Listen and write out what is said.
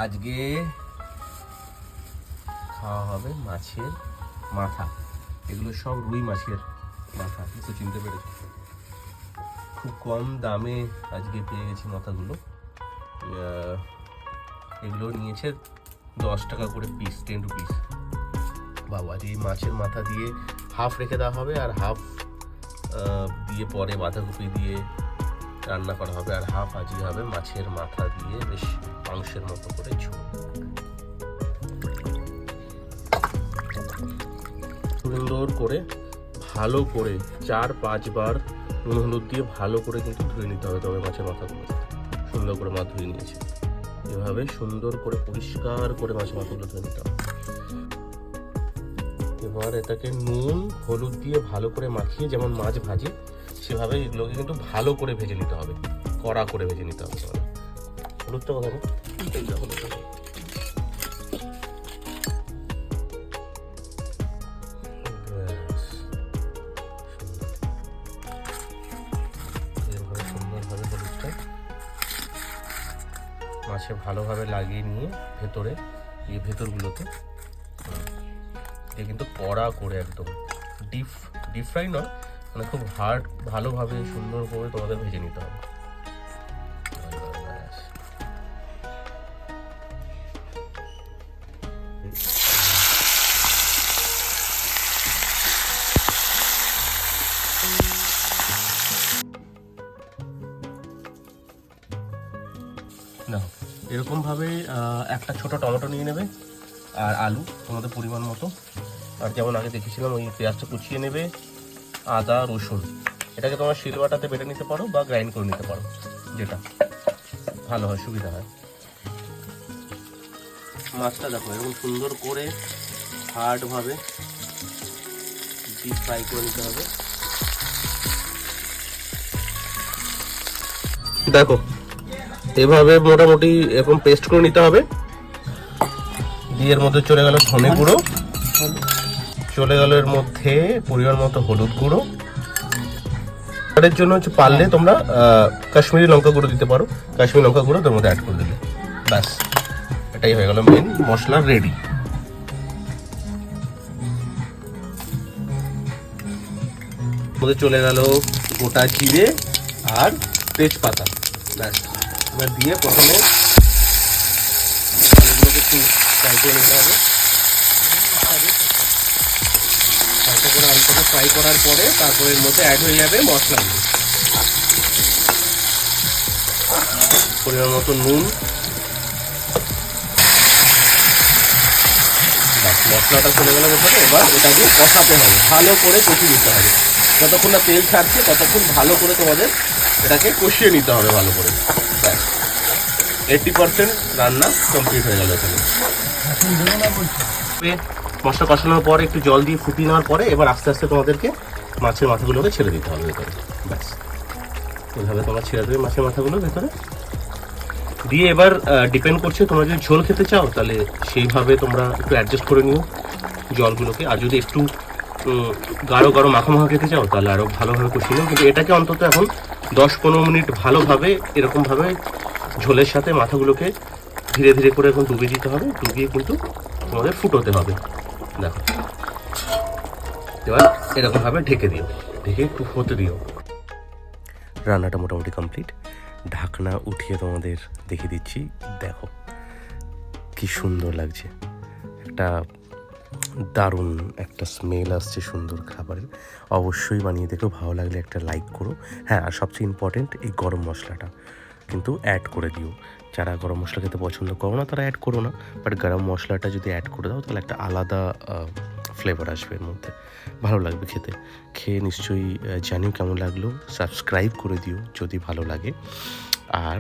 আজকে খাওয়া হবে মাছের মাথা। এগুলো সব রুই মাছের মাথা, কিছু চিনতে পেরেছি। খুব কম দামে আজকে পেয়ে গেছি মাথাগুলো। এগুলো নিয়েছে 10 টাকা করে পিস, 10 রুপিস। বাবা, আজ এই মাছের মাথা দিয়ে হাফ রেখে দেওয়া হবে, আর হাফ দিয়ে পরে বাঁধাকপি দিয়ে রান্না করা হবে, আর হাফ আজকে হবে মাছের মাথা দিয়ে বেশ মাংসের মতো করে ঝোল। সুন্দর করে ভালো করে 4-5 বার নুন হলুদ দিয়ে ভালো করে কিন্তু ধুয়ে নিতে হবে। তবে মাছের মাথাগুলো সুন্দর করে মা ধুয়ে নিয়েছে। এভাবে সুন্দর করে পরিষ্কার করে মাছের মাথাগুলো ধুয়ে নিতে হবে। এবার এটাকে নুন হলুদ দিয়ে ভালো করে মাখিয়ে, যেমন মাছ ভাজি সেভাবে এগুলোকে কিন্তু ভালো করে ভেজে নিতে হবে, কড়া করে ভেজে নিতে হবে। হলুদটা কোথায়? হলুদটা মাছে ভালোভাবে লাগিয়ে নিয়ে ভেতরে এই ভেতরগুলোতে কিন্তু কড়া করে একদম ডিপ ফ্রাই নয়, মানে খুব হার্ড, ভালোভাবে সুন্দর করে তোমাদের ভেজে নিতে হবে। না, এরকমভাবে একটা ছোট টমেটো নিয়ে নেবে, আর আলু তোমাদের পরিমাণ মতো। আর যেমন আগে দেখেছিলাম ওই পেঁয়াজটা কুচিয়ে নেবে, আদা রসুন। এটাকে তোমরা শিলবাটাতে বেটে নিতে পারো বা গ্রাইন্ড করে নিতে পারো, যেটা ভালো হয়, সুবিধা হয়। মাছটা দেখো এরকম সুন্দর করে হার্ডভাবে ডিপ ফ্রাই করে নিতে হবে। দেখো এভাবে মোটামুটি এরকম পেস্ট করে নিতে হবে। দিয়ে এর মধ্যে চলে গেল ধনে গুঁড়ো, চলে গেল এর মধ্যে পরিমাণ মতো হলুদ গুঁড়ো। এর জন্য হচ্ছে পারলে তোমরা কাশ্মীরি লঙ্কা গুঁড়ো দিতে পারো, কাশ্মীরি লঙ্কা গুঁড়ো তোর মধ্যে অ্যাড করে দিলে ব্যাস, এটাই হয়ে গেল মেন মশলা রেডি। মধ্যে চলে গেল গোটা জিরে আর তেজপাতা, ব্যাস। এবার দিয়ে প্রথমে আলুগুলোকে একটু ফ্রাই করে নিতে হবে। হালকা করে আলুটাকে ফ্রাই করার পরে তারপরে এর মধ্যে অ্যাড হয়ে যাবে মশলাগুলো। পরিমাণ মতো নুন, মশলাটা চলে গেল ভেতরে। এবার এটাকে কষাতে হবে, ভালো করে কষিয়ে নিতে হবে। যতক্ষণ না তেল ছাড়ছে ততক্ষণ ভালো করে তোমাদের এটাকে কষিয়ে নিতে হবে ভালো করে। 80% রান্না কমপ্লিট হয়ে গেল এখানে। মশলা কষানোর পরে একটু জল দিয়ে ফুটিয়ে নেওয়ার পরে এবার আস্তে আস্তে তোমাদেরকে মাছের মাথাগুলোকে ছেড়ে দিতে হবে ভেতরে, ব্যাস। এইভাবে তোমরা ছেড়ে দেবে মাছের মাথাগুলো ভেতরে দিয়ে। এবার ডিপেন্ড করছে তোমরা যদি ঝোল খেতে চাও তাহলে সেইভাবে তোমরা একটু অ্যাডজাস্ট করে নিও জলগুলোকে। আর যদি একটু গাঢ় গাঢ় মাখা মাখা খেতে চাও তাহলে আরও ভালোভাবে কষিয়ে নিও। কিন্তু এটাকে অন্তত এখন 10-15 মিনিট ভালোভাবে এরকমভাবে ঝোলের সাথে মাথাগুলোকে ধীরে ধীরে করে এখন ডুবিয়ে দিতে হবে। ডুবিয়ে কিন্তু তোমাদের ফুটোতে হবে। দেখো এবার এরকমভাবে ঢেকে দিও, ঢেকে একটু হতে দিও। রান্নাটা মোটামুটি কমপ্লিট। ঢাকনা উঠিয়ে তোমাদের দেখিয়ে দিচ্ছি। দেখো কি সুন্দর লাগছে, একটা দারুণ একটা স্মেল আসছে সুন্দর খাবারের। অবশ্যই বানিয়ে দেখো, ভালো লাগলে একটা লাইক করো। হ্যাঁ, আর সবচেয়ে ইম্পর্টেন্ট এই গরম মশলাটা কিন্তু অ্যাড করে দিও। যারা গরম মশলা খেতে পছন্দ করো না তারা অ্যাড করো না, বাট গরম মশলাটা যদি অ্যাড করে দাও তাহলে একটা আলাদা ফ্লেভার আসবে এর মধ্যে, ভালো লাগবে খেতে। খেয়ে নিশ্চয়ই জানিও কেমন লাগলো। সাবস্ক্রাইব করে দিও যদি ভালো লাগে, আর